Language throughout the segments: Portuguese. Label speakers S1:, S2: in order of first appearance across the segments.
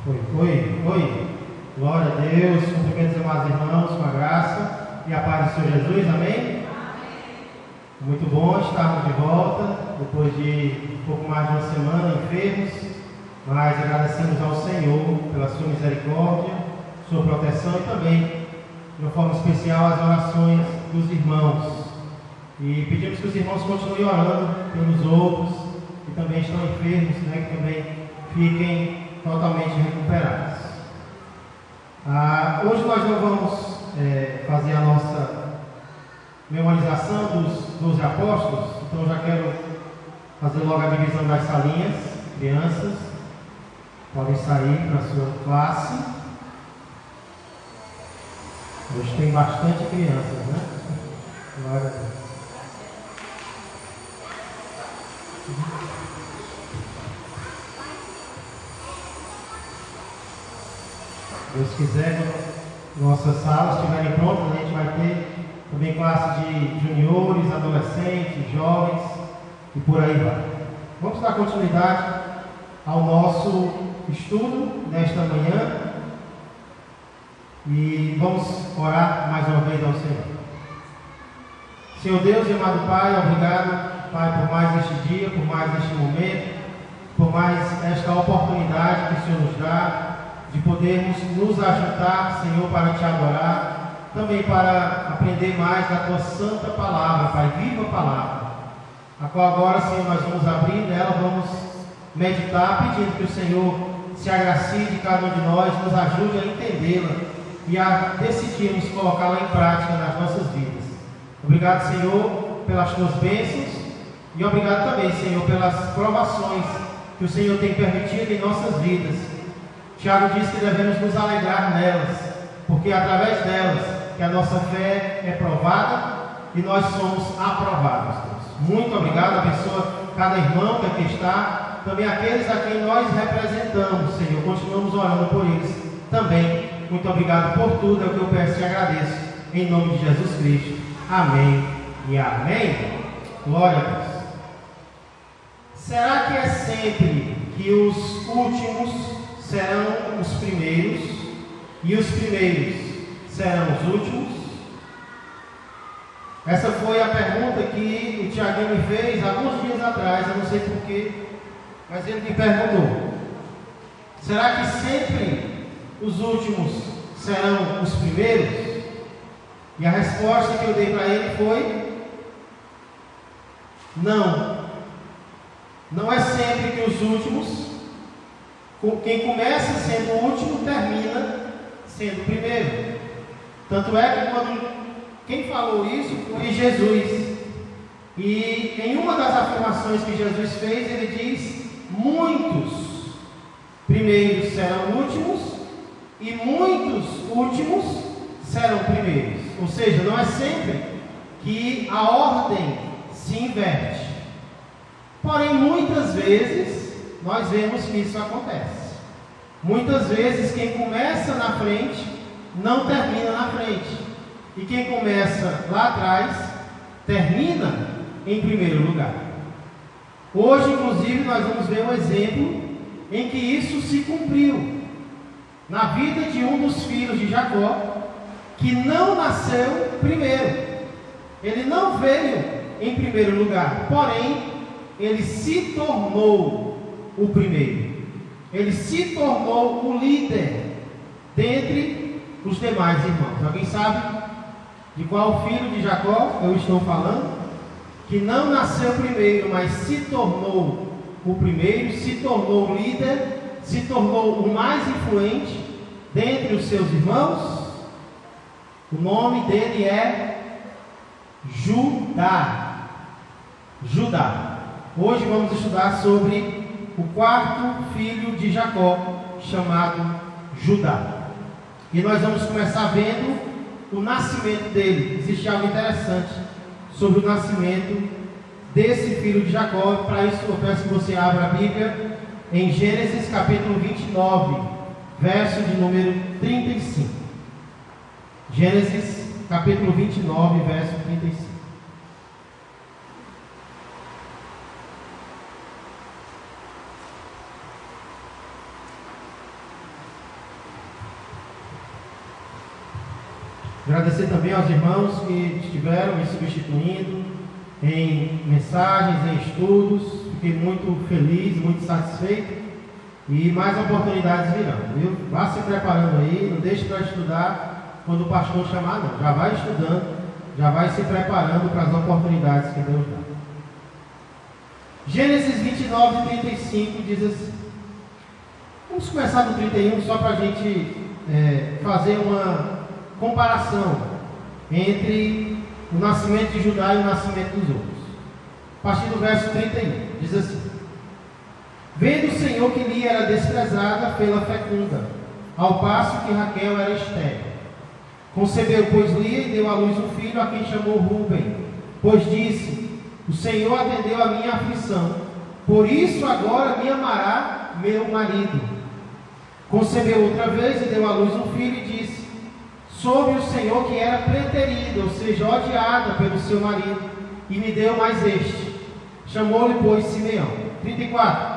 S1: Oi. Glória a Deus. Cumprimentos, amados irmãos, com a graça e a paz do Senhor Jesus. Amém? Muito bom estarmos de volta, depois de um pouco mais de uma semana enfermos, mas agradecemos ao Senhor pela sua misericórdia, sua proteção e também, de uma forma especial, as orações dos irmãos. E pedimos que os irmãos continuem orando pelos outros que também estão enfermos, que também fiquem totalmente recuperados. Hoje nós não vamos fazer a nossa memorização dos 12 apóstolos, então já quero fazer logo a divisão das salinhas. Crianças podem sair para a sua classe. Hoje tem bastante crianças, né? Glória a Deus. Deus quiser, quando nossas salas estiverem prontas, a gente vai ter também classe de juniores, adolescentes, jovens e por aí vai. Vamos dar continuidade ao nosso estudo nesta manhã e vamos orar mais uma vez ao Senhor. Senhor Deus e amado Pai, obrigado, Pai, por mais este dia, por mais este momento, por mais esta oportunidade que o Senhor nos dá de podermos nos ajuntar, Senhor, para Te adorar, também para aprender mais da Tua Santa Palavra, Pai, viva Palavra, a qual agora, Senhor, nós vamos abrir nela, vamos meditar, pedindo que o Senhor se agracie de cada um de nós, nos ajude a entendê-la e a decidirmos colocá-la em prática nas nossas vidas. Obrigado, Senhor, pelas Tuas bênçãos e obrigado também, Senhor, pelas provações que o Senhor tem permitido em nossas vidas. Tiago diz que devemos nos alegrar nelas, porque é através delas que a nossa fé é provada e nós somos aprovados. Deus. Muito obrigado, abençoa cada irmão que aqui está, também aqueles a quem nós representamos, Senhor, continuamos orando por eles também. Muito obrigado por tudo, é o que eu peço e agradeço, em nome de Jesus Cristo. Amém e amém. Glória a Deus. Será que é sempre que os últimos serão os primeiros e os primeiros serão os últimos? Essa foi a pergunta que o Tiaguinho me fez alguns dias atrás, eu não sei porquê, mas ele me perguntou: será que sempre os últimos serão os primeiros? E a resposta que eu dei para ele foi: não. Não é sempre que os últimos, quem começa sendo o último, termina sendo o primeiro. Tanto é que quem falou isso foi Jesus. E em uma das afirmações que Jesus fez, ele diz: muitos primeiros serão últimos e muitos últimos serão primeiros. Ou seja, não é sempre que a ordem se inverte. Porém, muitas vezes nós vemos que isso acontece. Muitas vezes quem começa na frente não termina na frente. E quem começa lá atrás termina em primeiro lugar. Hoje, inclusive, nós vamos ver um exemplo em que isso se cumpriu na vida de um dos filhos de Jacó, que não nasceu primeiro. Ele não veio em primeiro lugar, porém ele se tornou o primeiro. Ele se tornou o líder dentre os demais irmãos. Alguém sabe de qual filho de Jacó eu estou falando? Que não nasceu primeiro, mas se tornou o primeiro, se tornou o líder, se tornou o mais influente dentre os seus irmãos. O nome dele é Judá. Judá. Hoje vamos estudar sobre o quarto filho de Jacó, chamado Judá. E nós vamos começar vendo o nascimento dele. Existe algo interessante sobre o nascimento desse filho de Jacó. Para isso eu peço que você abra a Bíblia em Gênesis capítulo 29, verso de número 35. Gênesis capítulo 29, verso 35. Agradecer também aos irmãos que estiveram me substituindo em mensagens, em estudos. Fiquei muito feliz, muito satisfeito. E mais oportunidades virão, viu? Vá se preparando aí, não deixe para estudar quando o pastor chamar, não. Já vai estudando, já vai se preparando para as oportunidades que Deus dá. Gênesis 29, 35 diz assim. Vamos começar no 31 só para a gente fazer uma comparação entre o nascimento de Judá e o nascimento dos outros. A partir do verso 31, diz assim: Vendo o Senhor que Lia era desprezada, fê-la fecunda, ao passo que Raquel era estéril. Concebeu, pois, Lia e deu à luz um filho, a quem chamou Ruben, pois disse: O Senhor atendeu a minha aflição, por isso agora me amará meu marido. Concebeu outra vez e deu à luz um filho e disse: Soube o Senhor que era preterida, ou seja, odiada pelo seu marido, e me deu mais este. Chamou-lhe, pois, Simeão. 34.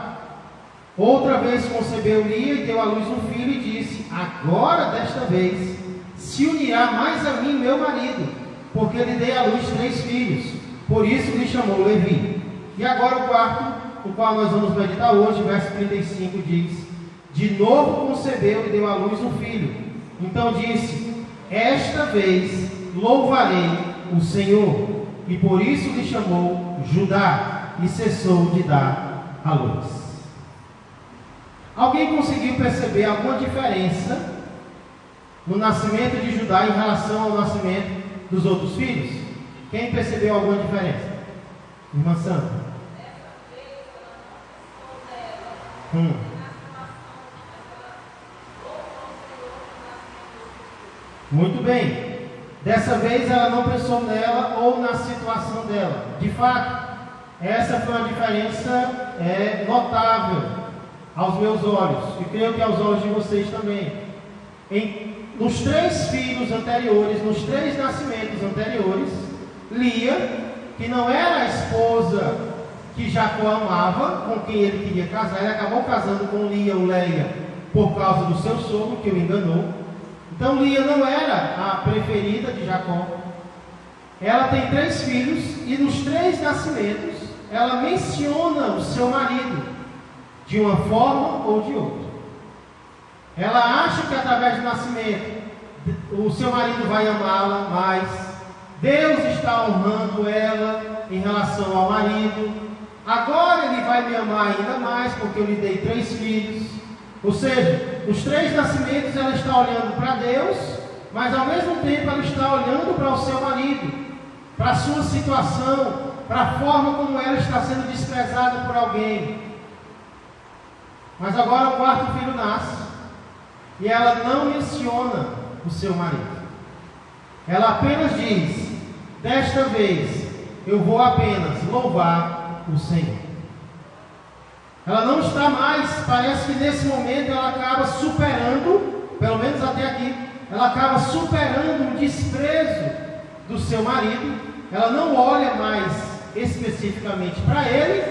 S1: Outra vez concebeu Lia e deu à luz um filho e disse: Agora, desta vez, se unirá mais a mim meu marido, porque lhe dei à luz 3 filhos. Por isso lhe chamou Levi. E agora o quarto, o qual nós vamos meditar hoje, verso 35, diz: De novo concebeu e deu à luz um filho. Então disse: Esta vez louvarei o Senhor. E por isso lhe chamou Judá, e cessou de dar à luz. Alguém conseguiu perceber alguma diferença no nascimento de Judá em relação ao nascimento dos outros filhos? Quem percebeu alguma diferença? Irmã Sandra. Muito bem. Dessa vez ela não pensou nela ou na situação dela. De fato, essa foi uma diferença notável aos meus olhos, e creio que aos olhos de vocês também. Nos 3 filhos anteriores, nos 3 nascimentos anteriores, Lia, que não era a esposa que Jacó amava, com quem ele queria casar, ele acabou casando com Lia ou Leia por causa do seu sogro, que o enganou. Então Lia não era a preferida de Jacó. Ela tem 3 filhos, e nos 3 nascimentos ela menciona o seu marido de uma forma ou de outra. Ela acha que através do nascimento o seu marido vai amá-la mais. Deus está honrando ela em relação ao marido. Agora ele vai me amar ainda mais porque eu lhe dei 3 filhos. Ou seja, os 3 nascimentos ela está olhando para Deus, mas ao mesmo tempo ela está olhando para o seu marido, para a sua situação, para a forma como ela está sendo desprezada por alguém. Mas agora o 4º filho nasce e ela não menciona o seu marido. Ela apenas diz: Desta vez eu vou apenas louvar o Senhor. Ela não está mais, parece que nesse momento ela acaba superando, pelo menos até aqui, ela acaba superando o desprezo do seu marido. Ela não olha mais especificamente para ele,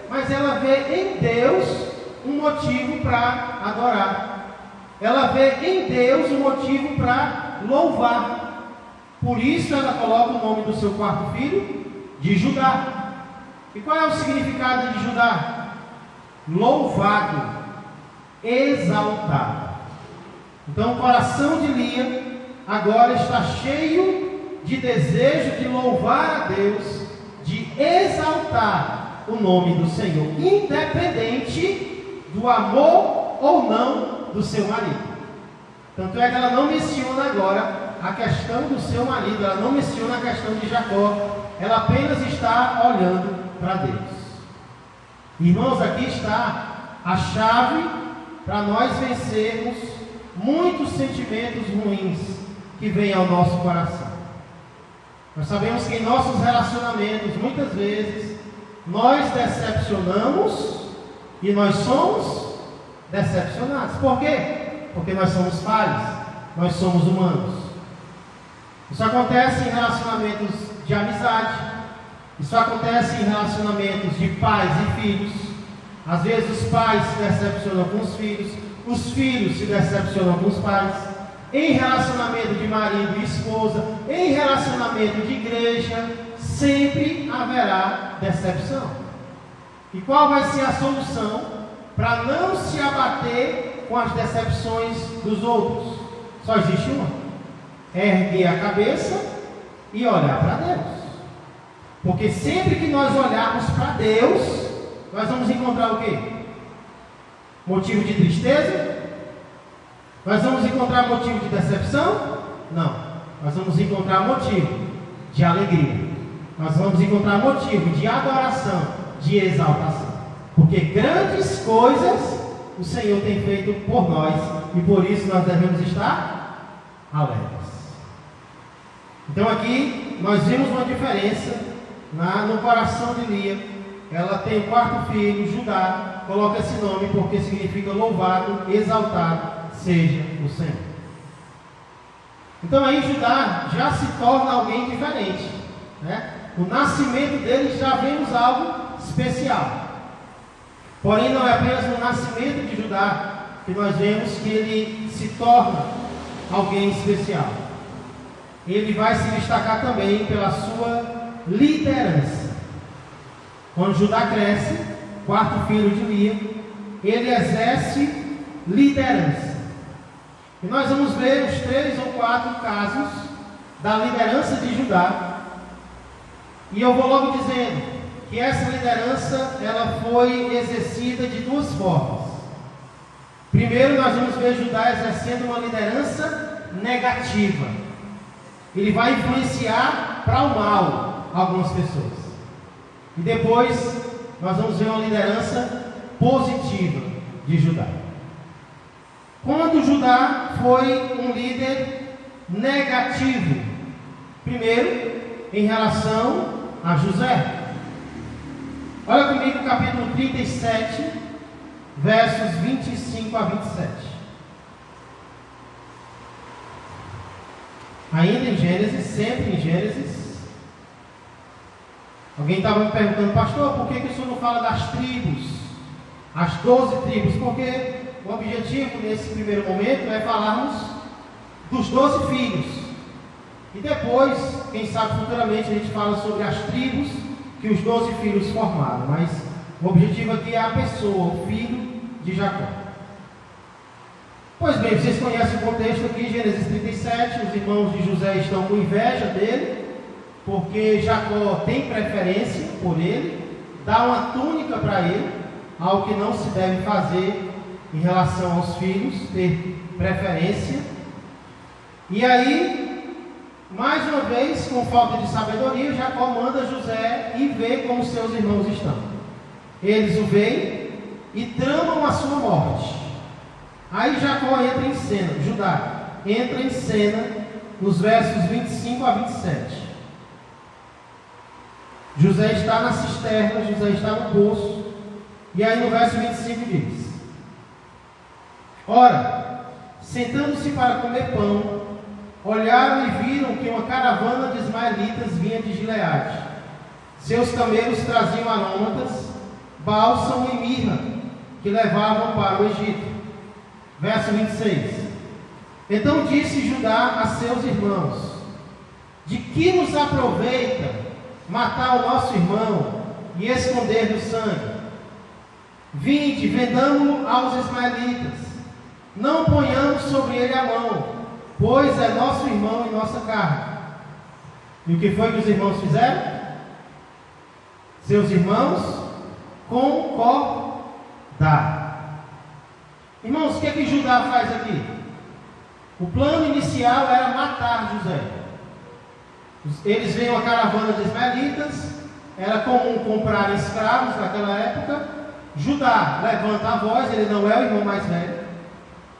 S1: mas ela vê em Deus um motivo para adorar. Ela vê em Deus um motivo para louvar. Por isso ela coloca o nome do seu 4º filho de Judá. E qual é o significado de Judá? Louvado, exaltado. Então o coração de Lia agora está cheio de desejo de louvar a Deus, de exaltar o nome do Senhor, independente do amor ou não do seu marido. Tanto é que ela não menciona agora a questão do seu marido, ela não menciona a questão de Jacó, ela apenas está olhando para Deus. Irmãos, aqui está a chave para nós vencermos muitos sentimentos ruins que vêm ao nosso coração. Nós sabemos que em nossos relacionamentos, muitas vezes, nós decepcionamos e nós somos decepcionados. Por quê? Porque nós somos falhos, nós somos humanos. Isso acontece em relacionamentos de amizade, isso acontece em relacionamentos de pais e filhos. Às vezes os pais se decepcionam com os filhos se decepcionam com os pais. em relacionamento de marido e esposa, em relacionamento de igreja, sempre haverá decepção. E qual vai ser a solução para não se abater com as decepções dos outros? Só existe uma: erguer a cabeça e olhar para Deus. Porque sempre que nós olharmos para Deus, nós vamos encontrar o quê? Motivo de tristeza? Nós vamos encontrar motivo de decepção? Não. Nós vamos encontrar motivo de alegria. Nós vamos encontrar motivo de adoração, de exaltação. Porque grandes coisas o Senhor tem feito por nós, e por isso nós devemos estar alegres. Então aqui nós vimos uma diferença no coração de Lia. Ela tem o quarto filho, Judá, coloca esse nome porque significa louvado, exaltado seja o Senhor. Então aí Judá já se torna alguém diferente, né? O nascimento dele já vemos algo especial. Porém não é apenas no nascimento de Judá que nós vemos que ele se torna alguém especial. Ele vai se destacar também pela sua liderança. Quando Judá cresce, quarto filho de Lia, ele exerce liderança. E nós vamos ver os 3 ou 4 casos da liderança de Judá. E eu vou logo dizendo que essa liderança ela foi exercida de 2 formas. Primeiro, nós vamos ver Judá exercendo uma liderança negativa. Ele vai influenciar para o mal algumas pessoas. E depois nós vamos ver uma liderança positiva de Judá. Quando Judá foi um líder negativo? Primeiro, em relação a José. Olha comigo o capítulo 37, versos 25 a 27. Ainda em Gênesis, sempre em Gênesis. Alguém estava me perguntando: pastor, por que o senhor não fala das tribos? As 12 tribos? Porque o objetivo nesse primeiro momento é falarmos dos 12 filhos. E depois, quem sabe futuramente, a gente fala sobre as tribos que os 12 filhos formaram. Mas o objetivo aqui é a pessoa, o filho de Jacó. Pois bem, vocês conhecem o contexto aqui, Gênesis 37. Os irmãos de José estão com inveja dele, porque Jacó tem preferência por ele, dá uma túnica para ele, algo que não se deve fazer em relação aos filhos, ter preferência. E aí, mais uma vez, com falta de sabedoria, Jacó manda José ir ver como seus irmãos estão. Eles o veem e tramam a sua morte. Aí Jacó entra em cena, Judá entra em cena nos versos 25 a 27. José está na cisterna, José está no poço. E aí no verso 25 diz: ora, sentando-se para comer pão, olharam e viram que uma caravana de ismaelitas vinha de Gileade. Seus camelos traziam aromatas, bálsamo e mirra, que levavam para o Egito. Verso 26. Então disse Judá a seus irmãos: de que nos aproveita matar o nosso irmão e esconder do sangue? Vinde, vendamo-lo aos ismaelitas, não ponhamos sobre ele a mão, pois é nosso irmão e nossa carne. E o que foi que os irmãos fizeram? Seus irmãos concordaram. Irmãos, o que é que Judá faz aqui? O plano inicial era matar José. Eles veem uma caravana de ismaelitas, era comum comprar escravos naquela época. Judá levanta a voz, ele não é o irmão mais velho,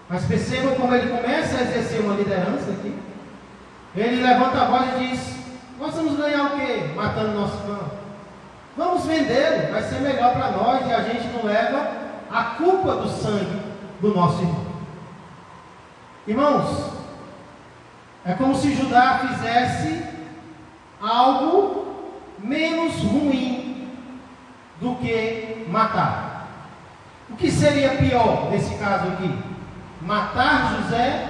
S1: mas percebam como ele começa a exercer uma liderança aqui. Ele levanta a voz e diz: nós vamos ganhar o quê? Matando nosso irmão. Vamos vendê-lo, vai ser melhor para nós e a gente não leva a culpa do sangue do nosso irmão. Irmãos, é como se Judá fizesse algo menos ruim do que matar. O que seria pior nesse caso aqui? Matar José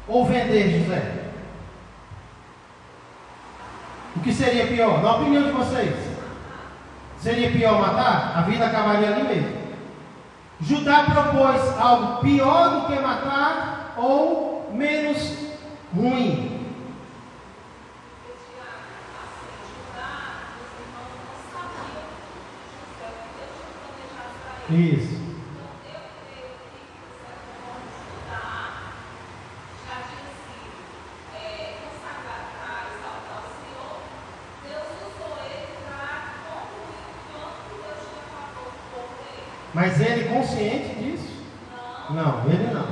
S1: ou vender José? O que seria pior? Na opinião de vocês, seria pior matar? A vida acabaria ali mesmo. Judá propôs algo pior do que matar ou menos ruim? Isso. Mas ele consciente disso? Não, ele não.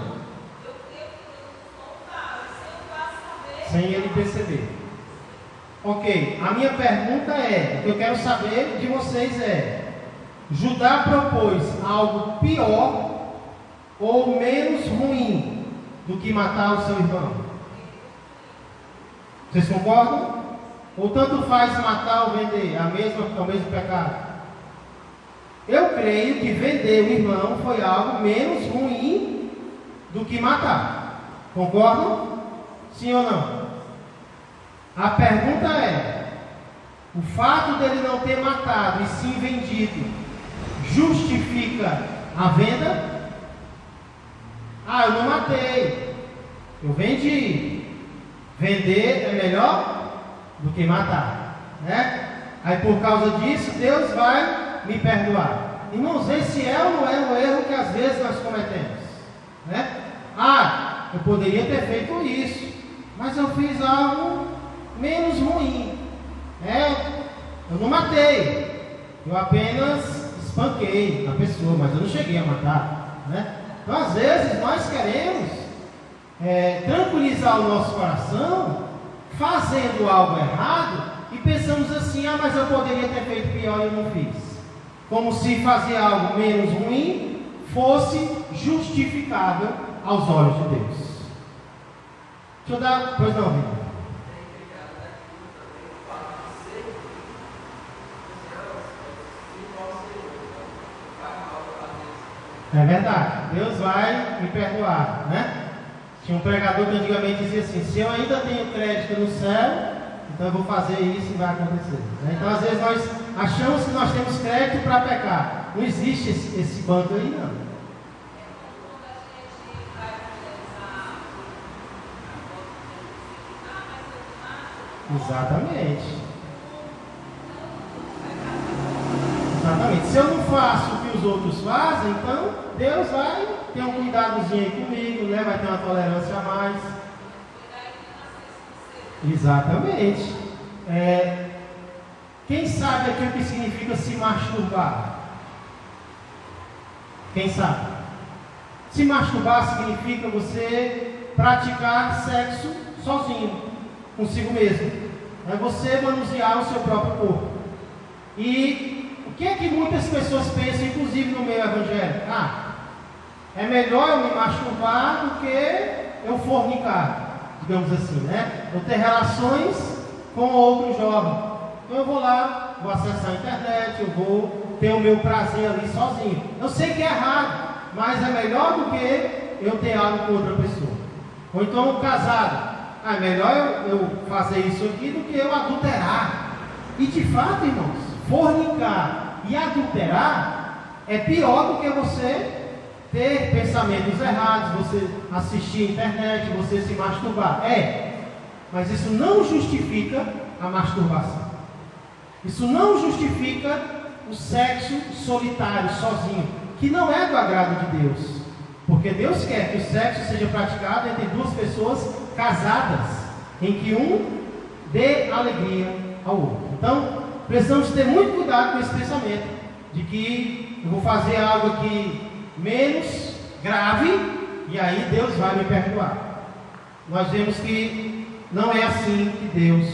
S1: Sem ele perceber. Ok, a minha pergunta é, o que eu quero saber de vocês é: Judá propôs algo pior ou menos ruim do que matar o seu irmão? Vocês concordam? Ou tanto faz matar ou vender? É o mesmo pecado? Eu creio que vender o irmão foi algo menos ruim do que matar. Concordam? Sim ou não? A pergunta é: o fato dele não ter matado e sim vendido justifica a venda? Ah, eu não matei, eu vendi. Vender é melhor do que matar, né? Aí por causa disso Deus vai me perdoar. Irmãos, esse é ou não é um erro que às vezes nós cometemos, né? Ah, eu poderia ter feito isso, mas eu fiz algo menos ruim, né? Eu não matei, eu apenas espanquei a pessoa, mas eu não cheguei a matar, né? Então às vezes nós queremos tranquilizar o nosso coração fazendo algo errado e pensamos assim: ah, mas eu poderia ter feito pior e eu não fiz. Como se fazer algo menos ruim fosse justificável aos olhos de Deus. Deixa eu dar. Pois não, Vitor. É verdade, Deus vai me perdoar, né? Tinha um pregador que antigamente dizia assim: se eu ainda tenho crédito no céu, então eu vou fazer isso e vai acontecer, né? Então às vezes nós achamos que nós temos crédito para pecar. Não existe esse banco aí, não. Exatamente. Exatamente. Se eu não faço o que os outros fazem, então Deus vai ter um cuidadozinho aí comigo, né? Vai ter uma tolerância a mais. Exatamente. Quem sabe aqui o que significa se masturbar? Quem sabe? Se masturbar significa você praticar sexo sozinho, consigo mesmo. É você manusear o seu próprio corpo. E o que é que muitas pessoas pensam, inclusive no meio evangélico? Ah, é melhor eu me masturbar do que eu fornicar, digamos assim, né? Eu ter relações com outro jovem. Então eu vou lá, vou acessar a internet, eu vou ter o meu prazer ali sozinho. Eu sei que é errado, mas é melhor do que eu ter algo com outra pessoa. Ou então casado. Ah, é melhor eu fazer isso aqui do que eu adulterar. E de fato, irmãos, fornicar e adulterar é pior do que você ter pensamentos errados, você assistir a internet, você se masturbar. Mas isso não justifica a masturbação. Isso não justifica o sexo solitário, sozinho, que não é do agrado de Deus. Porque Deus quer que o sexo seja praticado entre duas pessoas casadas, em que um dê alegria ao outro. Então, precisamos ter muito cuidado com esse pensamento, de que eu vou fazer algo aqui menos grave, e aí Deus vai me perdoar. Nós vemos que não é assim que Deus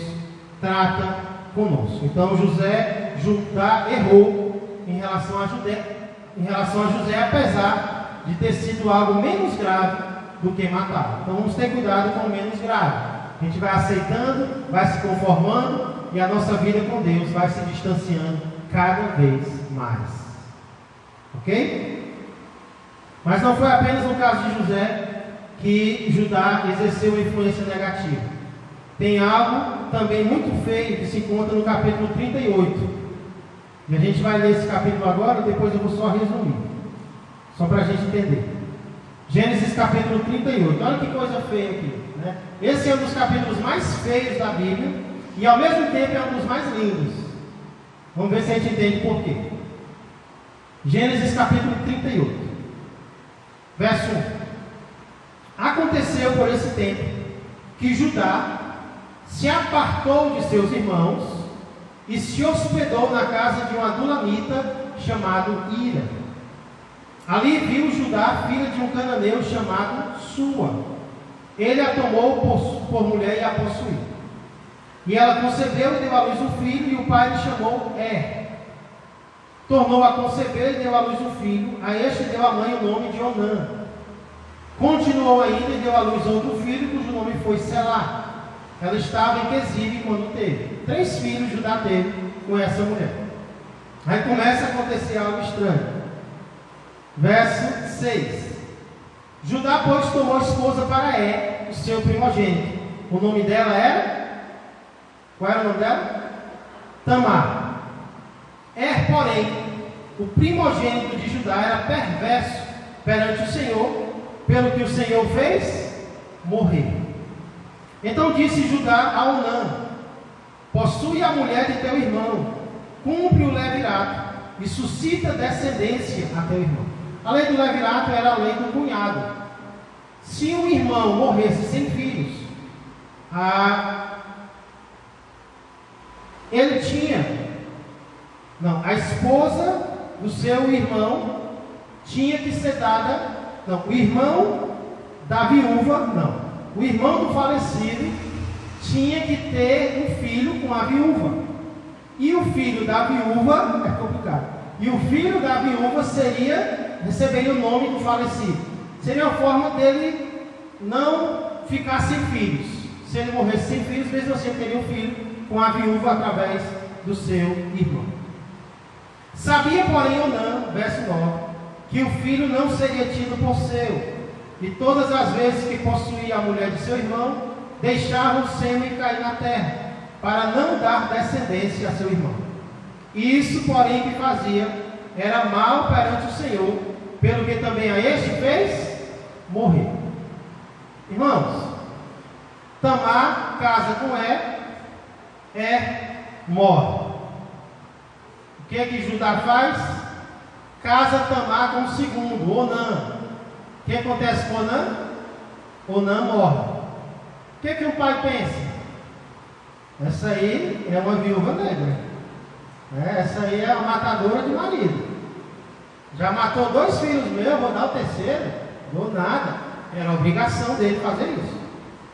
S1: trata conosco. Então Judá errou em relação a José, apesar de ter sido algo menos grave do que matar. Então vamos ter cuidado com o menos grave. A gente vai aceitando, vai se conformando, e a nossa vida com Deus vai se distanciando cada vez mais. Ok? Mas não foi apenas no caso de José que Judá exerceu uma influência negativa. Tem algo também muito feio que se encontra no capítulo 38. E a gente vai ler esse capítulo agora, depois eu vou só resumir, só para a gente entender. Gênesis capítulo 38. Olha que coisa feia aqui, né? Esse é um dos capítulos mais feios da Bíblia e ao mesmo tempo é um dos mais lindos. Vamos ver se a gente entende por quê. Gênesis capítulo 38, verso 1. Aconteceu por esse tempo que Judá se apartou de seus irmãos e se hospedou na casa de um adulamita chamado Hira. Ali viu Judá filha de um cananeu chamado Sua. Ele a tomou por mulher e a possuiu. E ela concebeu e deu à luz um filho, e o pai lhe chamou Tornou a conceber e deu à luz um filho. A este deu a mãe o nome de Onã. Continuou ainda e deu à luz outro filho, cujo nome foi Selá. Ela estava em Quesibe quando teve. 3 filhos Judá teve com essa mulher. Aí começa a acontecer algo estranho. Verso 6. Judá, pois, tomou esposa para o seu primogênito. O nome dela era? Qual era o nome dela? Tamar. Porém, o primogênito de Judá era perverso perante o Senhor, pelo que o Senhor fez morrer. Então disse Judá a Onã: possui a mulher de teu irmão, cumpre o levirato e suscita descendência a teu irmão. A lei do levirato era a lei do cunhado. Se um irmão morresse sem filhos, a esposa do seu irmão tinha que ser dada, o irmão da viúva, o irmão do falecido tinha que ter um filho com a viúva, e o filho da viúva, é complicado, e o filho da viúva receberia o nome do falecido. Seria uma forma dele não ficar sem filhos. Se ele morresse sem filhos, mesmo assim teria um filho com a viúva através do seu irmão. Sabia, porém, Onã, verso 9, que o filho não seria tido por seu, e todas as vezes que possuía a mulher de seu irmão, deixava o sêmen cair na terra, para não dar descendência a seu irmão. E isso, porém, que fazia, era mal perante o Senhor, pelo que também a este fez morrer. Irmãos, Tamar casa com morre. O que Judá faz? Casa Tamar com o segundo, Onã. O que acontece com Onã? Onã morre. O que o pai pensa? Essa aí é uma viúva negra. Essa aí é uma matadora de marido. Já matou 2 filhos meus, vou dar o terceiro? Dou nada. Era a obrigação dele fazer isso.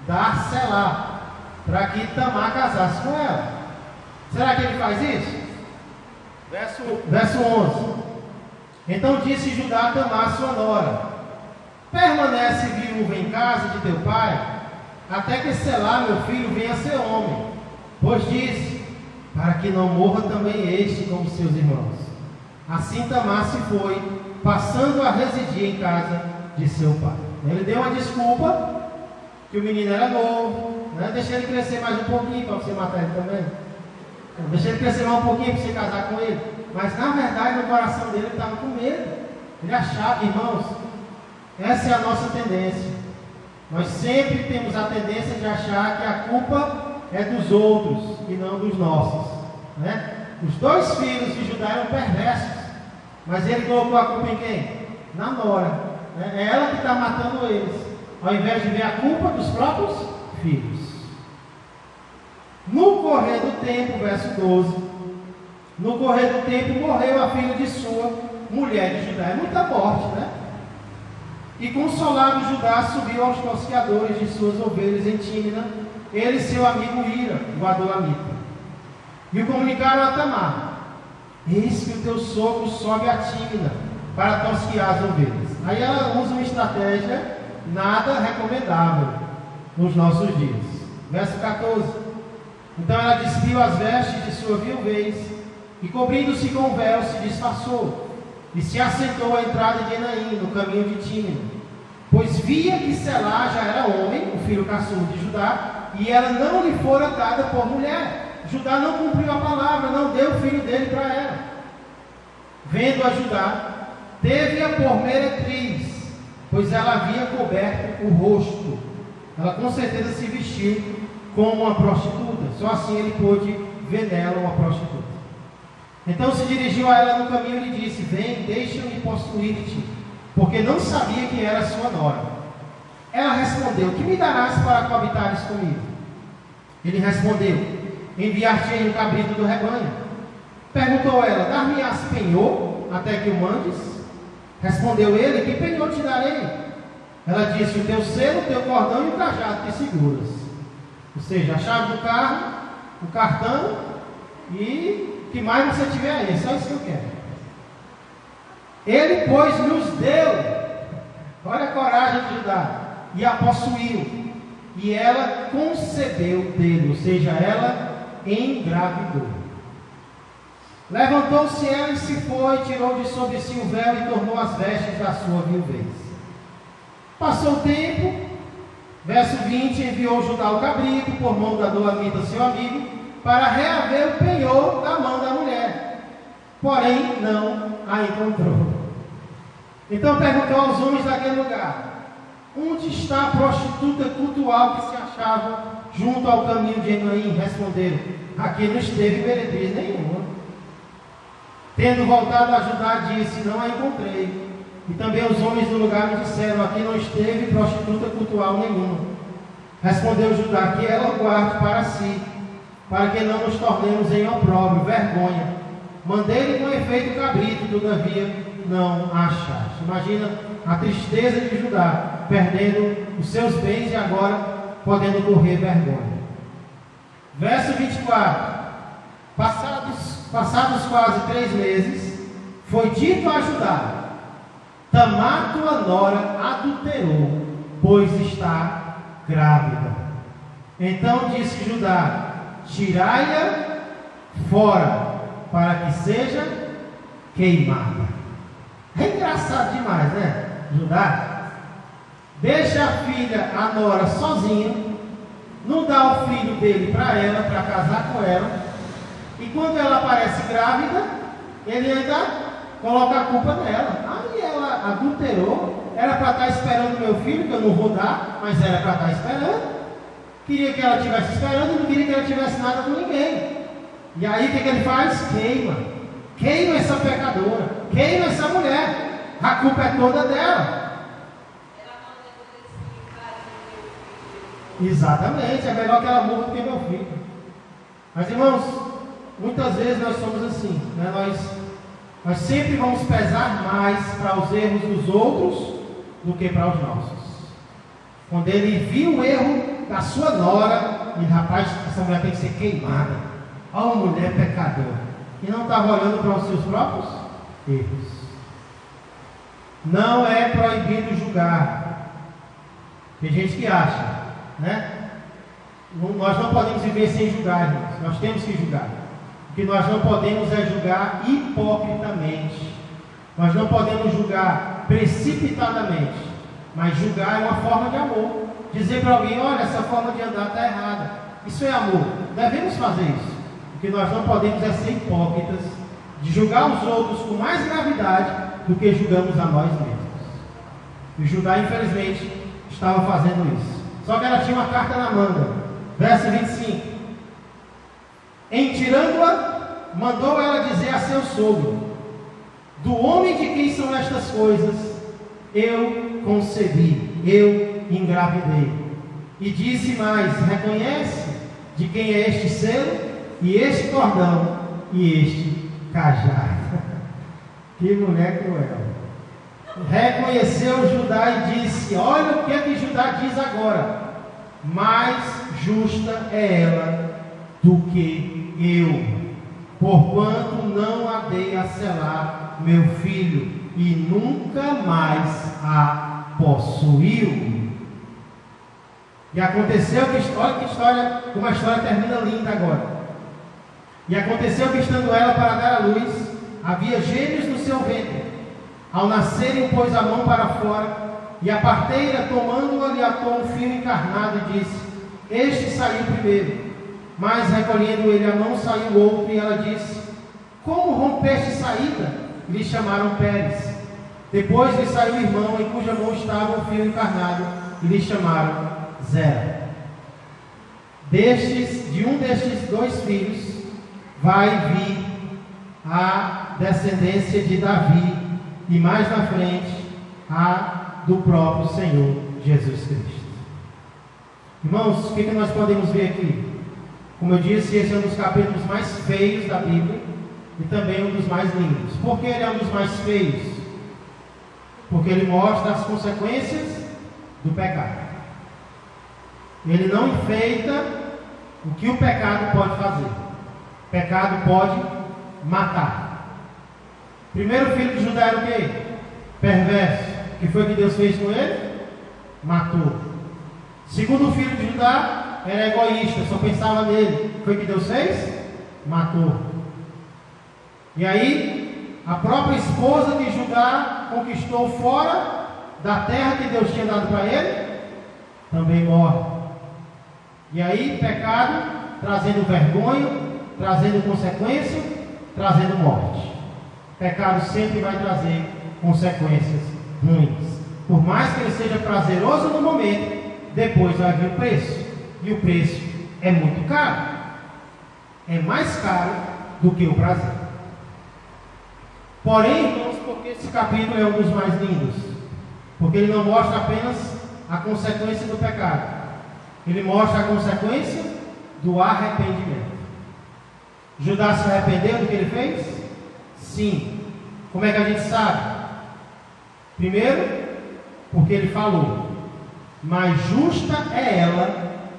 S1: Dar Selá, para que Tamar casasse com ela. Será que ele faz isso? Verso 11. Então disse Judá a Tamar, sua nora: permanece viúva em casa de teu pai, até que Selá, meu filho, venha a ser homem. Pois disse: para que não morra também este como seus irmãos. Assim Tamar se foi, passando a residir em casa de seu pai. Ele deu uma desculpa, que o menino era novo, deixa ele crescer mais um pouquinho para você matar ele também. Deixa ele crescer mais um pouquinho para você casar com ele. Mas na verdade no coração dele ele estava com medo. Ele achava, irmãos, essa é a nossa tendência. Nós sempre temos a tendência de achar que a culpa é dos outros e não dos nossos. Os 2 filhos de Judá eram perversos, mas ele colocou a culpa em quem? Na nora. É ela que está matando eles, ao invés de ver a culpa dos próprios filhos. No correr do tempo, verso 12, no correr do tempo morreu a filha de sua mulher de Judá. É muita morte, E consolado Judá subiu aos tosqueadores de suas ovelhas em Tímina, ele e seu amigo Hira, o adulamita. E o comunicaram a Tamar: eis que o teu sogro sobe a Tímina para tosquear as ovelhas. Aí ela usa uma estratégia nada recomendável nos nossos dias. Verso 14. Então ela despiu as vestes de sua viuvez e, cobrindo-se com o véu, se disfarçou e se assentou à entrada de Enaim, no caminho de Tímina. pois via que Selá já era homem, o filho caçulo de Judá, e ela não lhe fora dada por mulher. Judá não cumpriu a palavra, não deu o filho dele para ela. Vendo-a Judá, teve-a por meretriz, pois ela havia coberto o rosto. Ela com certeza se vestiu como uma prostituta. Só assim ele pôde ver nela uma prostituta. Então se dirigiu a ela no caminho e lhe disse: vem, deixa-me possuir-te, porque não sabia que era sua nora. Ela respondeu: que me darás para coabitares comigo? Ele respondeu: enviar-te-ei um cabrito do rebanho. Perguntou ela: dar-me-ás penhor até que o mandes? Respondeu ele: que penhor te darei? Ela disse: o teu selo, o teu cordão e o cajado que seguras. Ou seja, a chave do carro, o cartão e o que mais você tiver aí. É só isso que eu quero. Ele, pois, nos deu, olha a coragem de Judá, e a possuiu, e ela concebeu dele, ou seja, ela engravidou. Levantou-se ela e se foi, tirou de sobre si o véu e tornou as vestes da sua viuvez. Passou o tempo, verso 20, enviou Judá o cabrito por mão da Dolamita, seu amigo, para reaver o penhor da mão da mulher, porém não a encontrou. Então perguntou aos homens daquele lugar: onde está a prostituta cultual que se achava junto ao caminho de Emaim? Responderam: aqui não esteve meretriz nenhuma. Tendo voltado a Judá, disse: não a encontrei. E também os homens do lugar me disseram: aqui não esteve prostituta cultual nenhuma. Respondeu Judá: que ela o guarde para si, para que não nos tornemos em opróbrio, vergonha. Mandei-lhe com efeito o cabrito, todavia não a achaste. Imagina a tristeza de Judá, perdendo os seus bens e agora podendo correr vergonha. Verso 24. Passados quase 3 meses, foi dito a Judá: Tamar tua nora adulterou, pois está grávida. Então disse Judá: tirai-a fora, para que seja queimada. É engraçado demais, né? Judá deixa a filha, a nora, sozinha, não dá o filho dele para ela, para casar com ela, e quando ela aparece grávida, ele ainda coloca a culpa nela. Aí ela adulterou, era para estar esperando meu filho, que eu não vou dar, mas era para estar esperando. Queria que ela estivesse esperando, não queria que ela tivesse nada com ninguém. E aí o que ele faz? Queima essa pecadora, queima essa mulher, a culpa é toda dela. Exatamente, é melhor que ela morra do que meu filho. Mas irmãos, muitas vezes nós somos assim, né? Nós sempre vamos pesar mais para os erros dos outros do que para os nossos. Quando ele viu o erro da sua nora, e rapaz, essa mulher tem que ser queimada. Olha uma mulher pecadora. E não estava olhando para os seus próprios erros. Não é proibido julgar. Tem gente que acha, né? Nós não podemos viver sem julgar, irmãos. Nós temos que julgar. O que nós não podemos é julgar hipocritamente. Nós não podemos julgar precipitadamente. Mas julgar é uma forma de amor. Dizer para alguém: olha, essa forma de andar está errada. Isso é amor. Devemos fazer isso. O que nós não podemos é ser hipócritas, de julgar os outros com mais gravidade do que julgamos a nós mesmos. E Judá, infelizmente, estava fazendo isso. Só que ela tinha uma carta na manga. Verso 25. Em tirando-a, mandou ela dizer a seu sogro: do homem de quem são estas coisas, eu concebi, eu engravidei. E disse mais: reconhece de quem é este selo, e este cordão, e este cajado. Que mulher cruel. Reconheceu Judá e disse: olha o que é que Judá diz agora: mais justa é ela do que eu, porquanto não a dei a selar meu filho, e nunca mais a possuiu. E aconteceu que, olha que história, como a história termina linda agora. E aconteceu que, estando ela para dar à luz, havia gêmeos no seu ventre. Ao nascerem, pôs a mão para fora, E a parteira, tomando-a, lhe atou um fio encarnado e disse: Este saiu primeiro. Mas recolhendo ele a mão, saiu outro, e ela disse: Como rompeste saída? E lhe chamaram Pérez. Depois lhe saiu o irmão, em cuja mão estava o fio encarnado, e lhe chamaram Zera. De um destes dois filhos vai vir a descendência de Davi, e mais na frente a do próprio Senhor Jesus Cristo. Irmãos, o que nós podemos ver aqui? Como eu disse, esse é um dos capítulos mais feios da Bíblia e também um dos mais lindos. Por que ele é um dos mais feios? Porque ele mostra as consequências do pecado. Ele não enfeita o que o pecado pode fazer. O pecado pode matar. Primeiro filho de Judá era o quê? Perverso. O que foi que Deus fez com ele? Matou. Segundo filho de Judá era egoísta, só pensava nele. O que foi que Deus fez? Matou. E aí, a própria esposa de Judá conquistou fora da terra que Deus tinha dado para ele, também morre. E aí, pecado trazendo vergonha, trazendo consequência, trazendo morte. Pecado sempre vai trazer consequências ruins. Por mais que ele seja prazeroso no momento, depois vai vir o preço. E o preço é muito caro. É mais caro do que o prazer. Porém, irmãos, porque esse capítulo é um dos mais lindos? Porque ele não mostra apenas a consequência do pecado. Ele mostra a consequência do arrependimento. Judá se arrependeu do que ele fez? Sim. Como é que a gente sabe? Primeiro, porque ele falou: mais justa é ela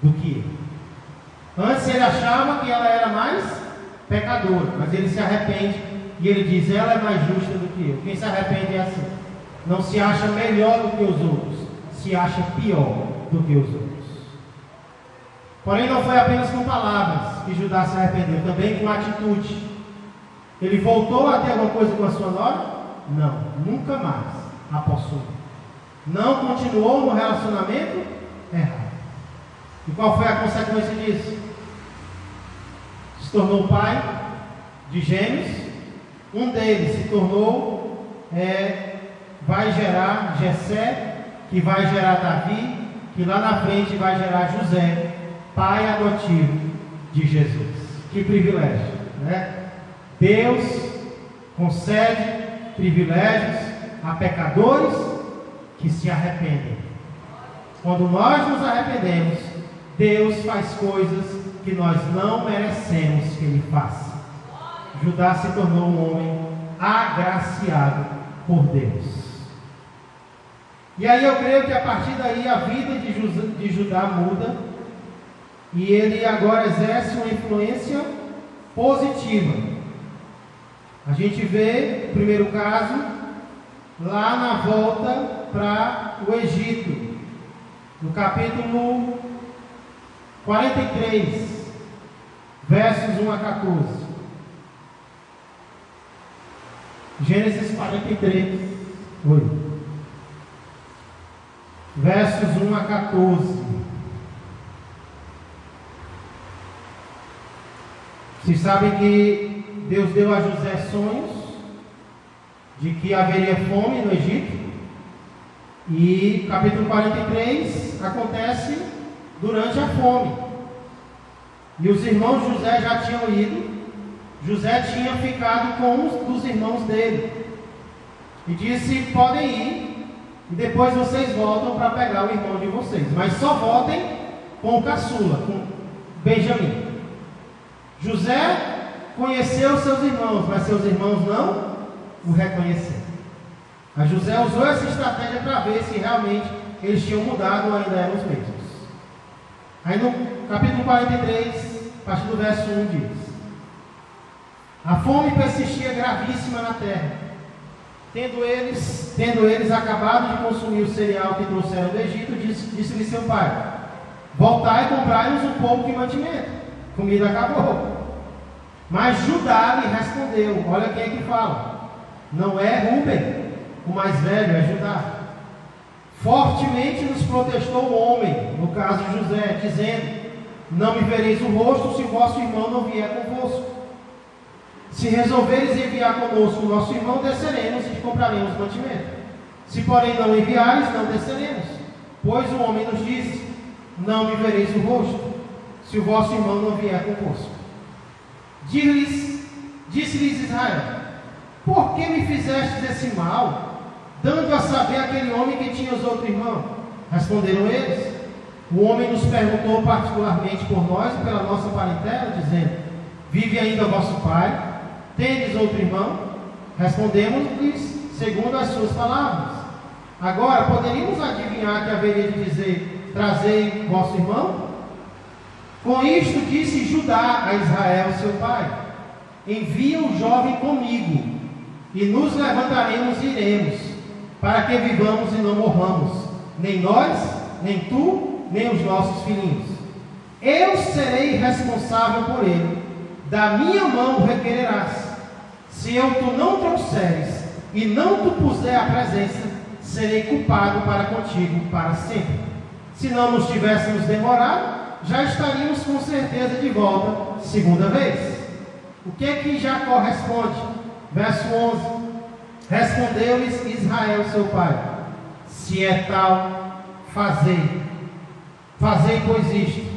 S1: do que ele. Antes ele achava que ela era mais pecadora, mas ele se arrepende e ele diz: ela é mais justa do que eu. Quem se arrepende é assim. Não se acha melhor do que os outros, se acha pior do que os outros. Porém, não foi apenas com palavras que Judá se arrependeu, também com atitude. Ele voltou a ter alguma coisa com a sua nora? Não, nunca mais a possui. Não continuou no relacionamento errado. E qual foi a consequência disso? Se tornou pai de gêmeos. Um deles se tornou, vai gerar Jessé, que vai gerar Davi, que lá na frente vai gerar José, pai adotivo de Jesus. Que privilégio, né? Deus concede privilégios a pecadores que se arrependem. Quando nós nos arrependemos, Deus faz coisas que nós não merecemos que Ele faça. Judá se tornou um homem agraciado por Deus. E aí eu creio que a partir daí a vida de Judá muda, e ele agora exerce uma influência positiva. A gente vê o primeiro caso lá na volta para o Egito, no capítulo 43, versos 1 a 14. Gênesis 43, versos 1 a 14. Vocês sabem que Deus deu a José sonhos de que haveria fome no Egito. E capítulo 43 acontece durante a fome. E os irmãos de José já tinham ido. José tinha ficado com um dos irmãos dele. E disse: podem ir, e depois vocês voltam para pegar o irmão de vocês. Mas só voltem com o caçula, com Benjamim. José conheceu seus irmãos, mas seus irmãos não o reconheceram. A José usou essa estratégia para ver se realmente eles tinham mudado ou ainda eram os mesmos. Aí no capítulo 43, a partir do verso 1 diz: a fome persistia gravíssima na terra, tendo eles acabado de consumir o cereal que trouxeram do Egito, disse-lhe seu pai: voltai e comprai-nos um pouco de mantimento, comida acabou. Mas Judá lhe respondeu: olha quem é que fala, não é Rúben, o mais velho, é Judá. Fortemente nos protestou o homem, no caso de José, dizendo: não me vereis o rosto se o vosso irmão não vier convosco. Se resolveres enviar conosco o nosso irmão, desceremos e te compraremos mantimento. Se porém não enviares, não desceremos. Pois o homem nos disse: não me vereis o rosto se o vosso irmão não vier convosco. Disse-lhes Israel: por que me fizestes esse mal, dando a saber aquele homem que tinha os outros irmãos? Responderam eles: o homem nos perguntou particularmente por nós e pela nossa parentela, dizendo: vive ainda vosso pai? Tendes outro irmão? Respondemos-lhes segundo as suas palavras. Agora poderíamos adivinhar que haveria de dizer: trazei vosso irmão? Com isto disse Judá a Israel seu pai: envia o jovem comigo, e nos levantaremos e iremos, para que vivamos e não morramos, nem nós, nem tu, nem os nossos filhinhos. Eu serei responsável por ele, da minha mão o requererás. Se eu tu não trouxeres e não tu puser à presença, serei culpado para contigo para sempre. Se não nos tivéssemos demorado, já estaríamos com certeza de volta segunda vez. O que é que Jacó responde? Verso 11: respondeu-lhes Israel seu pai: se é tal, fazei pois isto: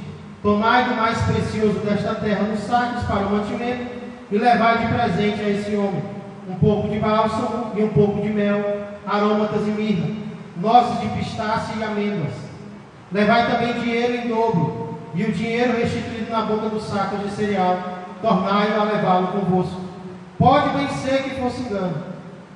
S1: tomai do mais precioso desta terra nos sacos para o mantimento, e levai de presente a esse homem um pouco de bálsamo e um pouco de mel, aromatas e mirra, nozes de pistácio e amêndoas. Levai também dinheiro em dobro, e o dinheiro restituído na boca dos sacos de cereal, tornai-o a levá-lo convosco. Pode bem ser que fosse engano.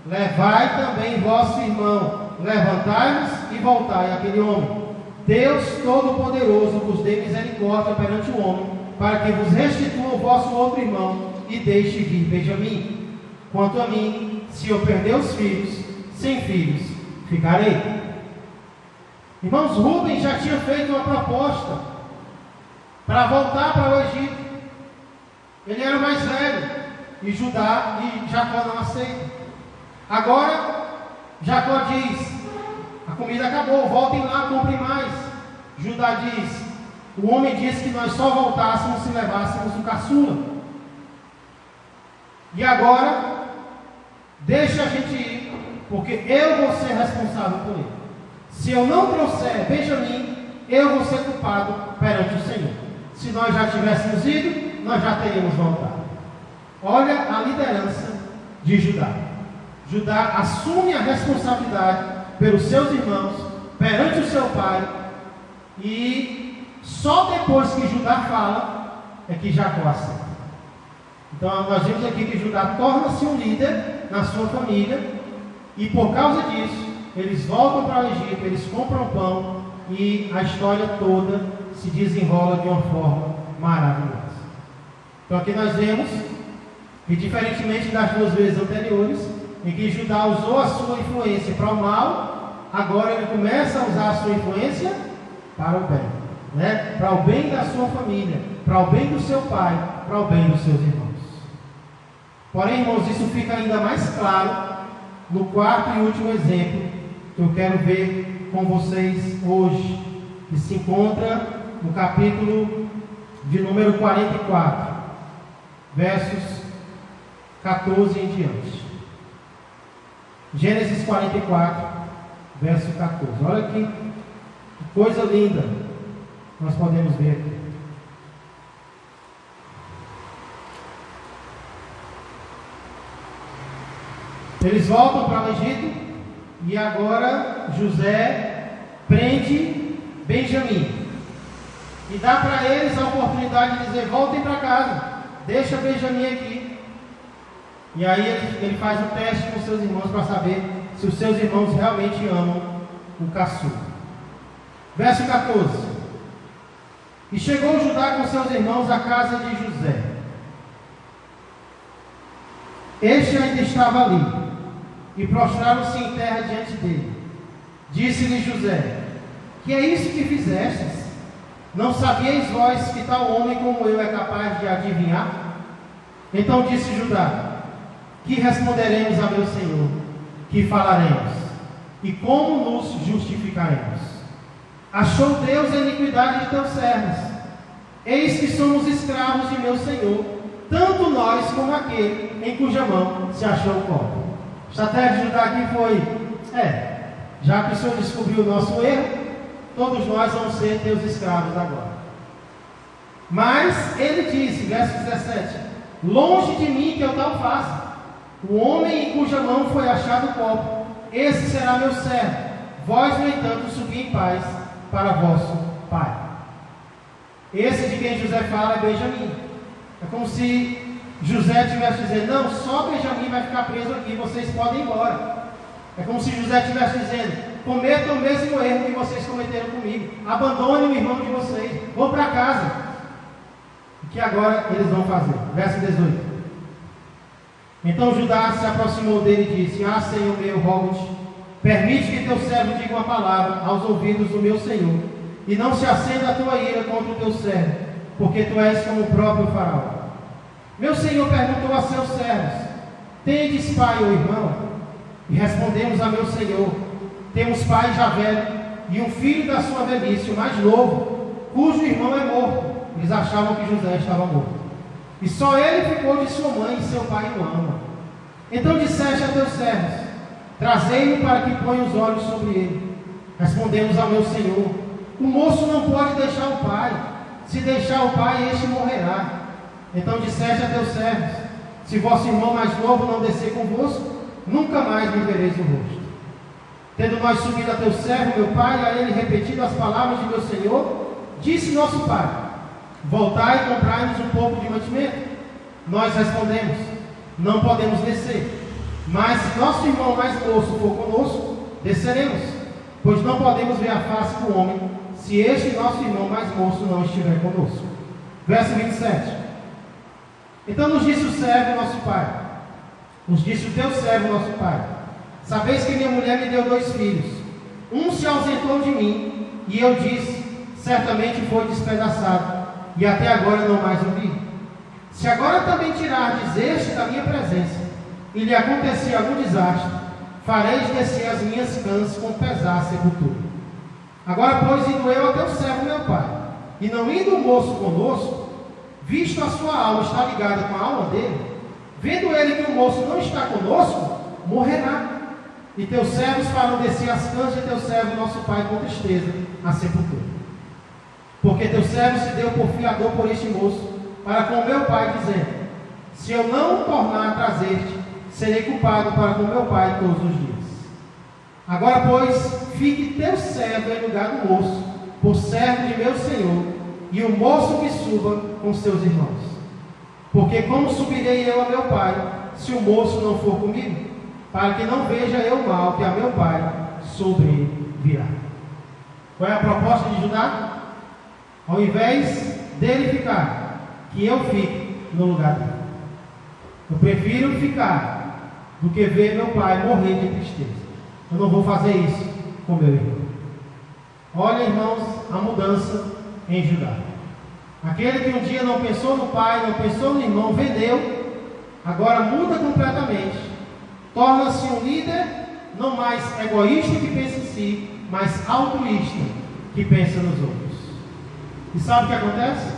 S1: Levai também vosso irmão, levantai-vos e voltai àquele homem. Deus Todo-Poderoso vos dê misericórdia perante o homem, para que vos restitua o vosso outro irmão e deixe vir Benjamim. Quanto a mim, se eu perder os filhos, sem filhos ficarei. Irmãos, Rubem já tinha feito uma proposta para voltar para o Egito. Ele era mais velho, e Judá e Jacó não aceitam. Agora Jacó diz: a comida acabou, voltem lá, comprem mais. Judá diz: o homem disse que nós só voltássemos se levássemos o caçula. E agora, deixa a gente ir, porque eu vou ser responsável por ele. Se eu não trouxer Benjamim, eu vou ser culpado perante o Senhor. Se nós já tivéssemos ido, nós já teríamos voltado. Olha a liderança de Judá. Judá assume a responsabilidade pelos seus irmãos, perante o seu pai, e só depois que Judá fala, é que Jacó aceita. Então nós vemos aqui que Judá torna-se um líder na sua família, e por causa disso, eles voltam para o Egito, eles compram pão, e a história toda se desenrola de uma forma maravilhosa. Então aqui nós vemos que, diferentemente das duas vezes anteriores, em que Judá usou a sua influência para o mal, agora ele começa a usar a sua influência para o bem, né? Para o bem da sua família, para o bem do seu pai, para o bem dos seus irmãos. Porém, irmãos, isso fica ainda mais claro no quarto e último exemplo que eu quero ver com vocês hoje, que se encontra no capítulo de número 44, versos 14 em diante. Gênesis 44, verso 14. Olha que coisa linda nós podemos ver aqui. Eles voltam para o Egito, e agora José prende Benjamim e dá para eles a oportunidade de dizer: voltem para casa, deixa Benjamim aqui. E aí ele faz um teste com seus irmãos para saber se os seus irmãos realmente amam o caçula. Verso 14: e chegou Judá com seus irmãos à casa de José. Este ainda estava ali, e prostraram-se em terra diante dele. Disse-lhe José: que é isso que fizestes? Não sabíeis vós que tal homem como eu é capaz de adivinhar? Então disse Judá: que responderemos a meu senhor? Que falaremos? e como nos justificaremos? Achou Deus a iniquidade de teus servos. Eis que somos escravos de meu Senhor, tanto nós como aquele em cuja mão se achou o copo. A estratégia de Judá aqui foi: já que o Senhor descobriu o nosso erro, todos nós vamos ser teus escravos agora. Mas ele disse, verso 17: longe de mim que eu tal faça. O homem em cuja mão foi achado o copo, esse será meu servo. Vós, no entanto, subi em paz para vosso pai. Esse de quem José fala é Benjamim. É como se José estivesse dizendo: não, só Benjamim vai ficar preso aqui, vocês podem ir embora. É como se José estivesse dizendo: cometam o mesmo erro que vocês cometeram comigo, abandonem o irmão de vocês, vão para casa. O que agora eles vão fazer? Verso 18: então Judá se aproximou dele e disse: ah, Senhor meu, rogo-te, permite que teu servo diga uma palavra aos ouvidos do meu Senhor, e não se acenda a tua ira contra o teu servo, porque tu és como o próprio faraó. Meu Senhor perguntou a seus servos: tendes pai ou irmão? E respondemos a meu Senhor: temos pai já velho, e um filho da sua velhice, o mais novo, cujo irmão é morto. Eles achavam que José estava morto, e só ele ficou de sua mãe, e seu pai o ama. Então disseste a teus servos: trazei-o para que ponha os olhos sobre ele. Respondemos ao meu Senhor: o moço não pode deixar o pai, se deixar o pai, este morrerá. Então disseste a teus servos: se vosso irmão mais novo não descer convosco, nunca mais me vereis no rosto. Tendo nós subido a teu servo, meu pai, a ele repetido as palavras de meu Senhor, disse nosso pai: voltai e comprai-nos um pouco de mantimento. Nós respondemos: não podemos descer, mas se nosso irmão mais moço for conosco, desceremos, pois não podemos ver a face do homem, se este nosso irmão mais moço não estiver conosco. Verso 27: então nos disse o servo nosso pai, nos disse o teu servo nosso pai: sabeis que minha mulher me deu 2 filhos, um se ausentou de mim, e eu disse: certamente foi despedaçado, e até agora não mais o vi. Se agora também tirardes este da minha presença, e lhe acontecer algum desastre, fareis descer as minhas cãs com pesar a sepultura. Agora, pois, indo eu a teu servo meu pai, e não indo o moço conosco, visto a sua alma está ligada com a alma dele, vendo ele que o moço não está conosco, morrerá. E teus servos farão descer as cãs de teu servo nosso pai com tristeza à sepultura. Porque teu servo se deu por fiador por este moço, para com meu pai, dizendo: se eu não tornar a trazer-te, serei culpado para com meu pai todos os dias. Agora, pois, fique teu servo em lugar do moço, por servo de meu Senhor, e o moço que suba com seus irmãos. Porque como subirei eu a meu pai, se o moço não for comigo? Para que não veja eu o mal que a meu pai sobrevirá. Qual é a proposta de Judá? Ao invés dele ficar, que eu fique no lugar dele. Eu prefiro ficar do que ver meu pai morrer de tristeza. Eu não vou fazer isso com meu irmão. Olha, irmãos, a mudança em Judá. Aquele que um dia não pensou no pai, não pensou no irmão, vendeu, agora muda completamente. Torna-se um líder não mais egoísta que pensa em si, mas altruísta que pensa nos outros. E sabe o que acontece?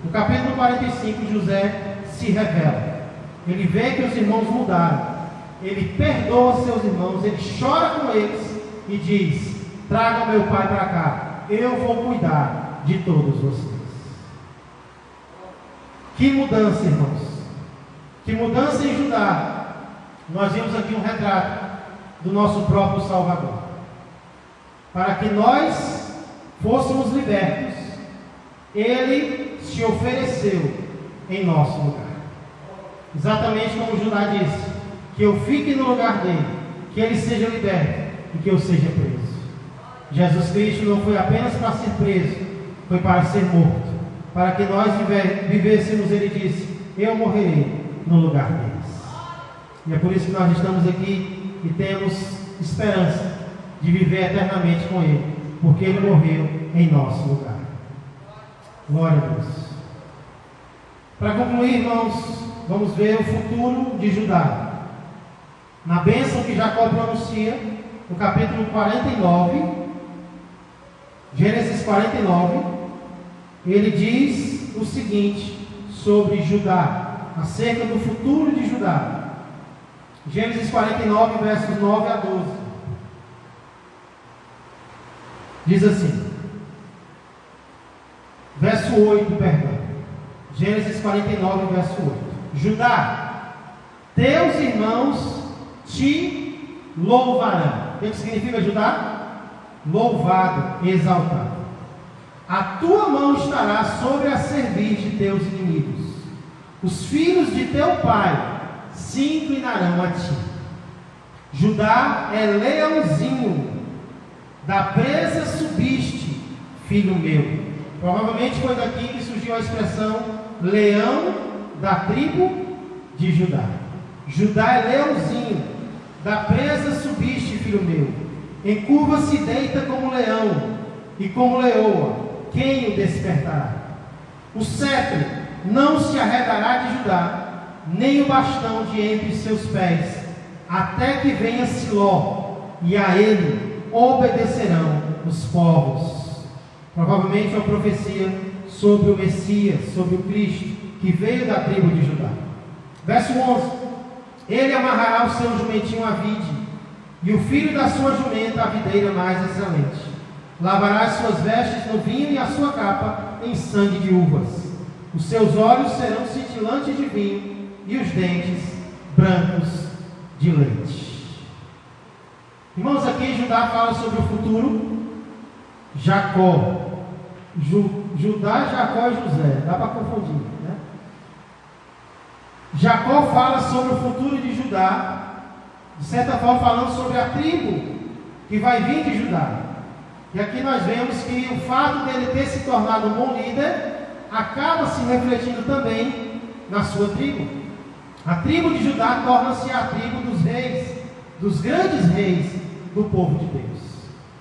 S1: No capítulo 45, José se revela. Ele vê que os irmãos mudaram. Ele perdoa seus irmãos, ele chora com eles e diz: traga meu pai para cá, eu vou cuidar de todos vocês. Que mudança, irmãos! Que mudança em Judá! Nós vimos aqui um retrato do nosso próprio Salvador. Para que nós fôssemos libertos, ele se ofereceu em nosso lugar. Exatamente como Judá disse: que eu fique no lugar dele, que ele seja liberto e que eu seja preso. Jesus Cristo não foi apenas para ser preso, foi para ser morto. Para que nós vivêssemos, ele disse: eu morrerei no lugar deles. E é por isso que nós estamos aqui e temos esperança de viver eternamente com ele, porque ele morreu em nosso lugar. Glória a Deus. Para concluir, irmãos, vamos ver o futuro de Judá. Na bênção que Jacó pronuncia, no capítulo 49, Gênesis 49, ele diz o seguinte sobre Judá, acerca do futuro de Judá. Gênesis 49, versos 9 a 12. Diz assim, verso 8, perdão. Gênesis 49, verso 8. Judá, teus irmãos te louvarão. O que significa Judá? Louvado, exaltado. A tua mão estará sobre a cerviz de teus inimigos. Os filhos de teu pai se inclinarão a ti. Judá é leãozinho, da presa subiste, filho meu. Provavelmente foi daqui que surgiu a expressão leão da tribo de Judá. Judá é leãozinho, da presa subiste, filho meu. Em curva se deita como leão, e como leoa, quem o despertará? O cetro não se arredará de Judá, nem o bastão de entre seus pés, até que venha Siló, e a ele obedecerão os povos. Provavelmente uma profecia sobre o Messias, sobre o Cristo, que veio da tribo de Judá. Verso 11: ele amarrará o seu jumentinho à vide, e o filho da sua jumenta à videira mais excelente. Lavará as suas vestes no vinho e a sua capa em sangue de uvas. Os seus olhos serão cintilantes de vinho e os dentes brancos de leite. Irmãos, aqui Judá fala sobre o futuro. Jacó, Judá, Jacó e José, dá para confundir, né? Jacó fala sobre o futuro de Judá, de certa forma falando sobre a tribo que vai vir de Judá. E aqui nós vemos que o fato dele ter se tornado um bom líder acaba se refletindo também na sua tribo. A tribo de Judá torna-se a tribo dos reis, dos grandes reis do povo de Deus.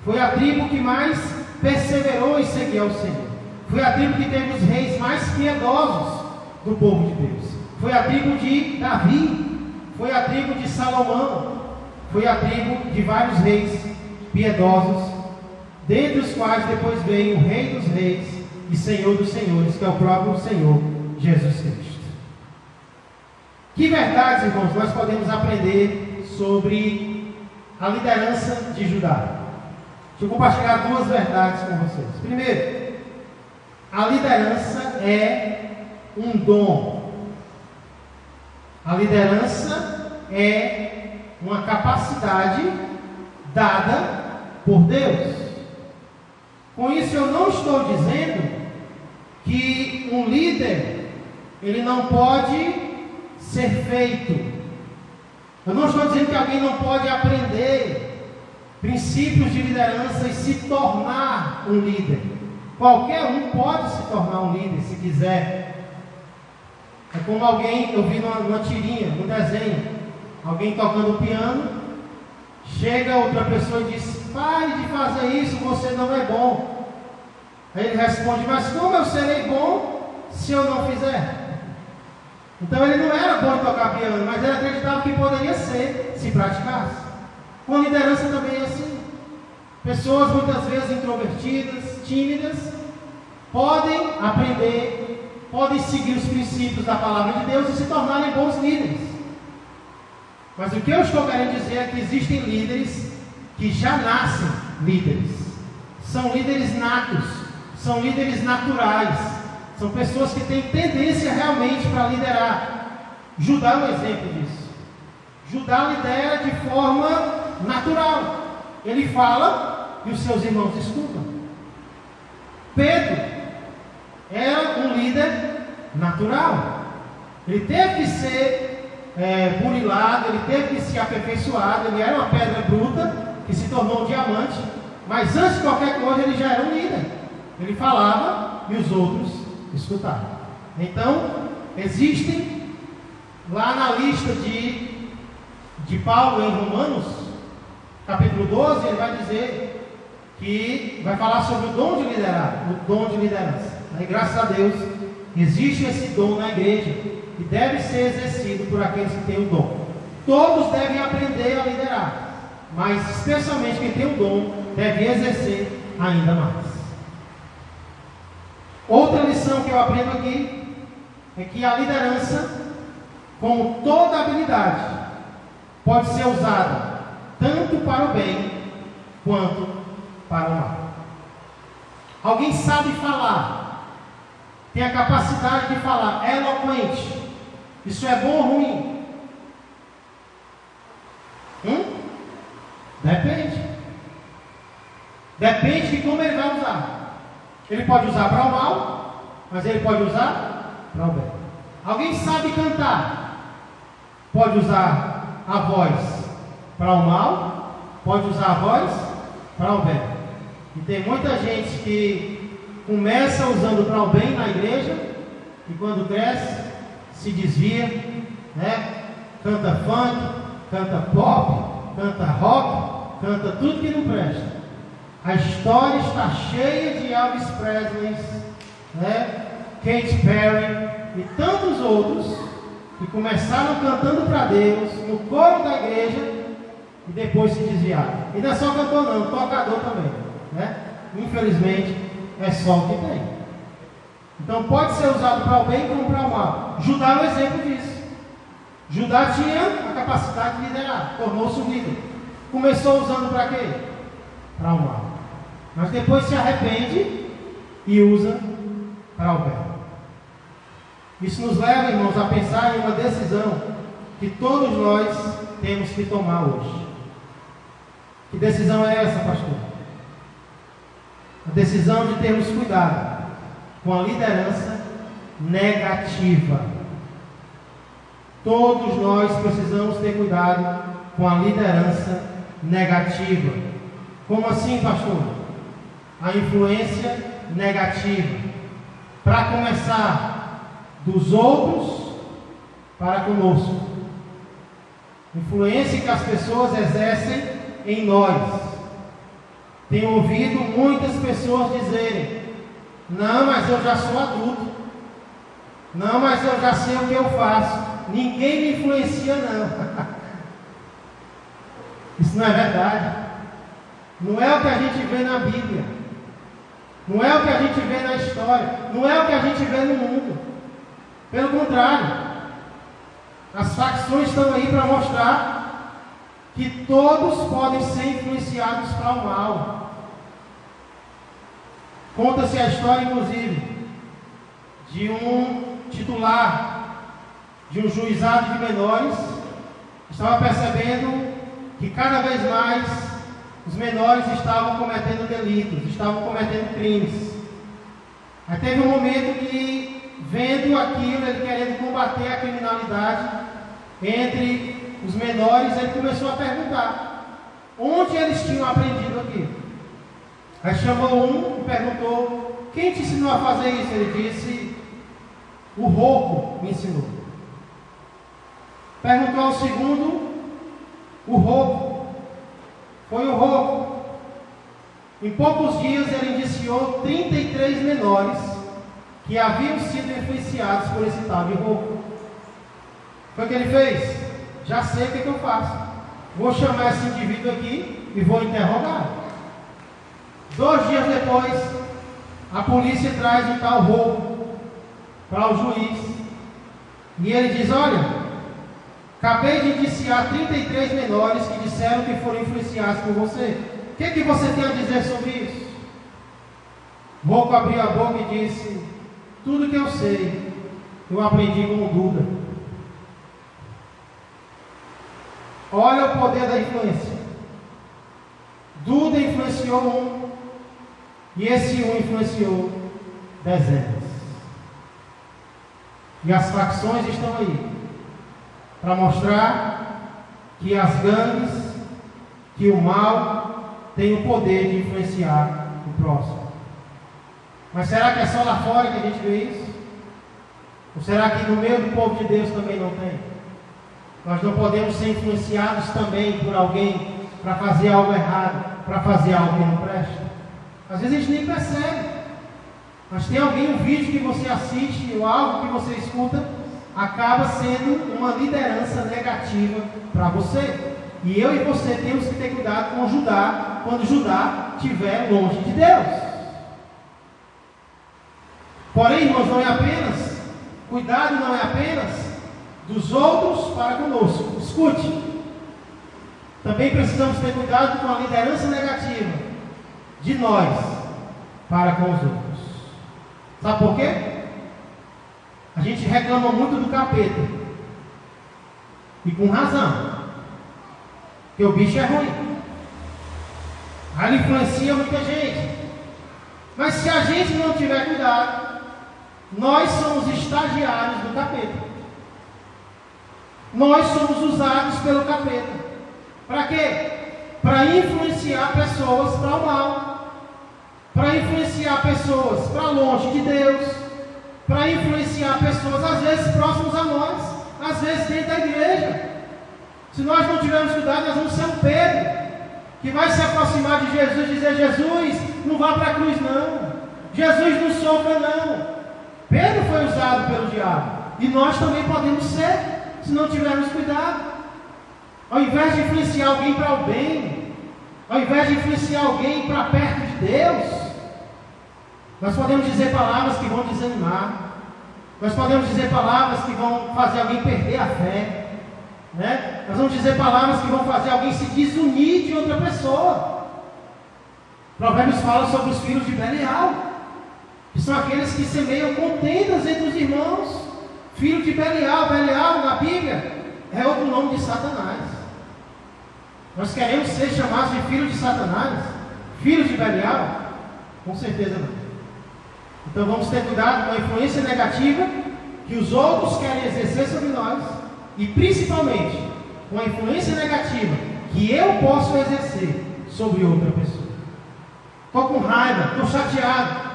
S1: Foi a tribo que mais perseverou em seguir ao Senhor. Foi a tribo que teve os reis mais piedosos do povo de Deus. Foi a tribo de Davi, foi a tribo de Salomão, foi a tribo de vários reis piedosos, dentre os quais depois veio o Rei dos Reis e Senhor dos Senhores, que é o próprio Senhor Jesus Cristo. Que verdades, irmãos, nós podemos aprender sobre a liderança de Judá? Deixa eu compartilhar duas verdades com vocês. Primeiro, a liderança é um dom. A liderança é uma capacidade dada por Deus. Com isso eu não estou dizendo que um líder ele não pode ser feito. Eu não estou dizendo que alguém não pode aprender princípios de liderança e se tornar um líder. Qualquer um pode se tornar um líder se quiser. É como alguém, eu vi numa tirinha, num desenho, alguém tocando piano, chega outra pessoa e diz: pare de fazer isso, você não é bom. Aí ele responde: mas como eu serei bom se eu não fizer? Então ele não era bom em tocar piano, mas ele acreditava que poderia ser, se praticasse. Com a liderança também é assim. Pessoas muitas vezes introvertidas, tímidas, podem aprender, podem seguir os princípios da palavra de Deus e se tornarem bons líderes. Mas o que eu estou querendo dizer é que existem líderes que já nascem líderes. São líderes natos, são líderes naturais, são pessoas que têm tendência realmente para liderar. Judá é um exemplo disso. Judá lidera de forma natural. Ele fala e os seus irmãos escutam. Pedro era um líder natural. Ele teve que ser burilado, ele teve que ser aperfeiçoado. Ele era uma pedra bruta que se tornou um diamante, mas antes de qualquer coisa ele já era um líder. Ele falava e os outros escutavam. Então, existem lá na lista de Paulo em Romanos, capítulo 12, ele vai dizer que vai falar sobre o dom de liderar, o dom de liderança. Aí, graças a Deus, existe esse dom na igreja e deve ser exercido por aqueles que têm o dom. Todos devem aprender a liderar. mas especialmente quem tem o dom deve exercer ainda mais. Outra lição que eu aprendo aqui é que a liderança, como toda habilidade, pode ser usada tanto para o bem quanto para o mal. Alguém sabe falar, tem a capacidade de falar, é eloquente. Isso é bom ou ruim? Depende. Depende de como ele vai usar. Ele pode usar para o mal, mas ele pode usar para o bem. Alguém sabe cantar, pode usar a voz para o mal, pode usar a voz para o bem. E tem muita gente que começa usando para o bem na igreja e quando cresce se desvia, né? Canta funk, canta pop, canta rock, canta tudo que não presta. A história está cheia de Elvis Presley, né? Katy Perry e tantos outros que começaram cantando para Deus no coro da igreja e depois se desviaram. E não é só cantor não, tocador também, né? Infelizmente é só o que tem. Então pode ser usado para o bem como para o mal. Judá é um exemplo disso. Judá tinha a capacidade de liderar, tornou-se um líder. Começou usando para quê? Para o mal. Mas depois se arrepende e usa para o bem. Isso nos leva, irmãos, a pensar em uma decisão que todos nós temos que tomar hoje. Que decisão é essa, pastor? A decisão de termos cuidado com a liderança negativa. Todos nós precisamos ter cuidado com a liderança negativa. Como assim, pastor? A influência negativa. Para começar, dos outros para conosco. Influência que as pessoas exercem em nós. Tenho ouvido muitas pessoas dizerem: não, mas eu já sou adulto. Não, mas eu já sei o que eu faço. Ninguém me influencia, não. Isso não é verdade. Não é o que a gente vê na Bíblia. Não é o que a gente vê na história. Não é o que a gente vê no mundo. Pelo contrário, as facções estão aí para mostrar que todos podem ser influenciados para o mal. Conta-se a história, inclusive, de um titular de um juizado de menores que estava percebendo que cada vez mais os menores estavam cometendo delitos, estavam cometendo crimes. Aí teve um momento que, vendo aquilo, ele querendo combater a criminalidade entre os menores, ele começou a perguntar onde eles tinham aprendido aquilo. Aí chamou um e perguntou: quem te ensinou a fazer isso? Ele disse: o roubo me ensinou. Perguntou ao segundo: o roubo. Foi o roubo. Em poucos dias ele indiciou 33 menores que haviam sido influenciados por esse tal de roubo. Foi o que ele fez? Já sei o que eu faço. Vou chamar esse indivíduo aqui e vou interrogar. 2 dias depois, a polícia traz um tal roubo para o juiz. E ele diz: olha, acabei de indiciar 33 menores que disseram que foram influenciados por você. O que você tem a dizer sobre isso? O roubo abriu a boca e disse: tudo que eu sei, eu aprendi com o Duda. Olha o poder da influência. Duda influenciou um, e esse um influenciou dezenas. E as facções estão aí para mostrar que as gangues, que o mal tem o poder de influenciar o próximo. Mas será que é só lá fora que a gente vê isso? Ou será que no meio do povo de Deus também não tem? Nós não podemos ser influenciados também por alguém para fazer algo errado, para fazer algo que não presta. Às vezes a gente nem percebe. Mas tem alguém, um vídeo que você assiste ou algo que você escuta, acaba sendo uma liderança negativa para você. E eu e você temos que ter cuidado com Judá, quando Judá estiver longe de Deus. Porém, irmãos, não é apenas, cuidado não é apenas dos outros para conosco. Escute, também precisamos ter cuidado com a liderança negativa de nós para com os outros. Sabe por quê? A gente reclama muito do capeta, e com razão, porque o bicho é ruim, aí ele influencia muita gente. Mas se a gente não tiver cuidado, nós somos estagiários do capeta. Nós somos usados pelo capeta. Para quê? Para influenciar pessoas para o mal, para influenciar pessoas para longe de Deus, para influenciar pessoas às vezes próximas a nós, às vezes dentro da igreja. Se nós não tivermos cuidado, nós vamos ser um Pedro que vai se aproximar de Jesus e dizer: Jesus, não vá para a cruz não, Jesus não sofra não. Pedro foi usado pelo diabo, e nós também podemos ser, se não tivermos cuidado. Ao invés de influenciar alguém para o bem, ao invés de influenciar alguém para perto de Deus, nós podemos dizer palavras que vão desanimar, nós podemos dizer palavras que vão fazer alguém perder a fé, né? Nós vamos dizer palavras que vão fazer alguém se desunir de outra pessoa. Provérbios fala sobre os filhos de Belial, que são aqueles que semeiam contendas entre os irmãos. Filho de Belial, Belial na Bíblia é outro nome de Satanás. Nós queremos ser chamados de filhos de Satanás, filhos de Belial? Com certeza não. Então vamos ter cuidado com a influência negativa que os outros querem exercer sobre nós, e principalmente com a influência negativa que eu posso exercer sobre outra pessoa. Estou com raiva, estou chateado,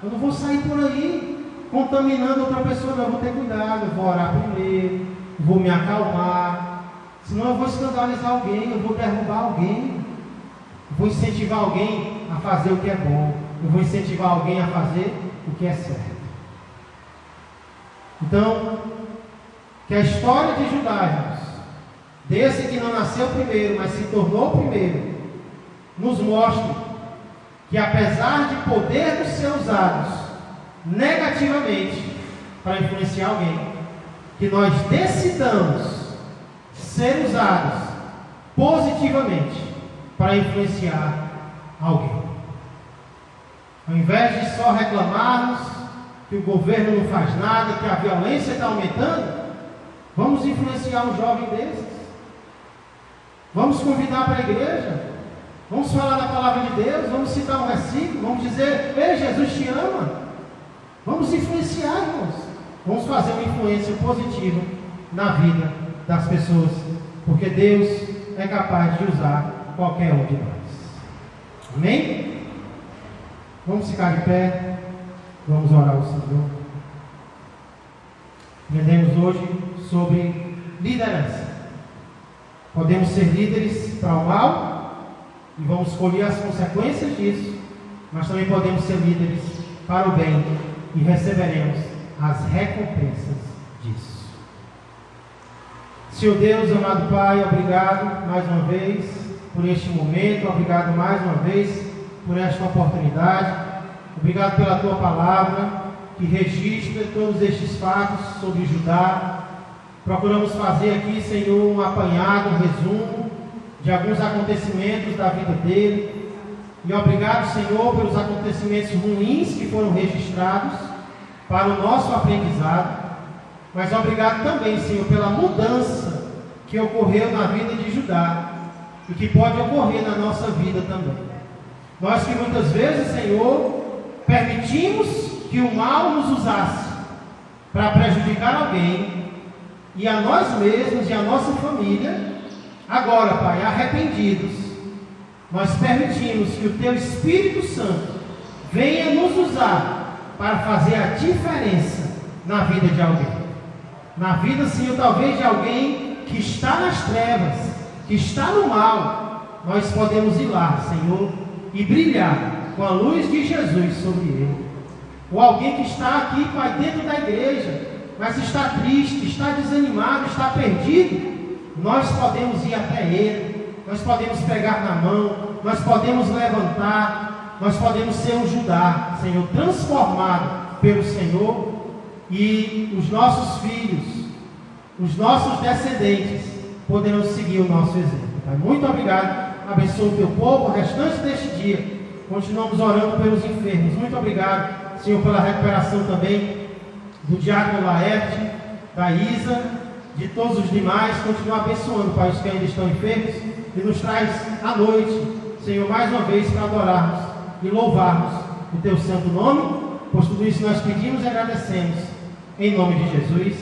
S1: eu não vou sair por aí contaminando outra pessoa, não. Eu vou ter cuidado, eu vou orar primeiro, vou me acalmar, senão eu vou escandalizar alguém, eu vou derrubar alguém, eu vou incentivar alguém a fazer o que é bom, eu vou incentivar alguém a fazer o que é certo. Então, que a história de Judá, irmãos, desse que não nasceu primeiro, mas se tornou primeiro, nos mostre que apesar de podermos ser usados negativamente para influenciar alguém, que nós decidamos ser usados positivamente para influenciar alguém. Ao invés de só reclamarmos que o governo não faz nada, que a violência está aumentando, vamos influenciar um jovem desses. Vamos convidar para a igreja. Vamos falar da palavra de Deus. Vamos citar um versículo. Vamos dizer: ei, Jesus te ama. Vamos influenciar, irmãos. Vamos fazer uma influência positiva na vida das pessoas, porque Deus é capaz de usar qualquer um de nós. Amém? Vamos ficar de pé. Vamos orar ao Senhor. Aprendemos hoje sobre liderança. Podemos ser líderes para o mal e vamos colher as consequências disso, mas também podemos ser líderes para o bem e receberemos as recompensas disso. Senhor Deus, amado Pai, obrigado mais uma vez por este momento, obrigado mais uma vez por esta oportunidade, obrigado pela Tua palavra que registra todos estes fatos sobre Judá. Procuramos fazer aqui, Senhor, um apanhado, um resumo de alguns acontecimentos da vida dele. E obrigado, Senhor, pelos acontecimentos ruins que foram registrados para o nosso aprendizado. Mas obrigado também, Senhor, pela mudança que ocorreu na vida de Judá e que pode ocorrer na nossa vida também. Nós que muitas vezes, Senhor, permitimos que o mal nos usasse para prejudicar alguém e a nós mesmos e a nossa família. Agora, Pai, arrependidos, nós permitimos que o Teu Espírito Santo venha nos usar para fazer a diferença na vida de alguém. Na vida, Senhor, talvez de alguém que está nas trevas, que está no mal. Nós podemos ir lá, Senhor, e brilhar com a luz de Jesus sobre ele. Ou alguém que está aqui, Pai, dentro da igreja, mas está triste, está desanimado, está perdido, nós podemos ir até ele nós podemos pegar na mão, nós podemos levantar, nós podemos ser um Judá, Senhor, transformado pelo Senhor, e os nossos filhos, os nossos descendentes poderão seguir o nosso exemplo. Pai, muito obrigado, abençoa o teu povo, o restante deste dia, continuamos orando pelos enfermos. Muito obrigado, Senhor, pela recuperação também do diácono Laerte, da Isa, de todos os demais. Continua abençoando, Pai, os que ainda estão enfermos, e nos traz à noite, Senhor, mais uma vez para adorarmos e louvarmos o teu santo nome. Por tudo isso nós pedimos e agradecemos em nome de Jesus.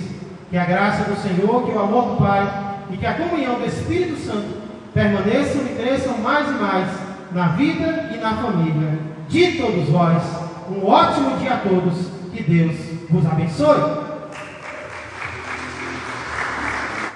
S1: Que a graça do Senhor, que o amor do Pai e que a comunhão do Espírito Santo permaneçam e cresçam mais e mais na vida e na família de todos vós. Um ótimo dia a todos. Que Deus vos abençoe.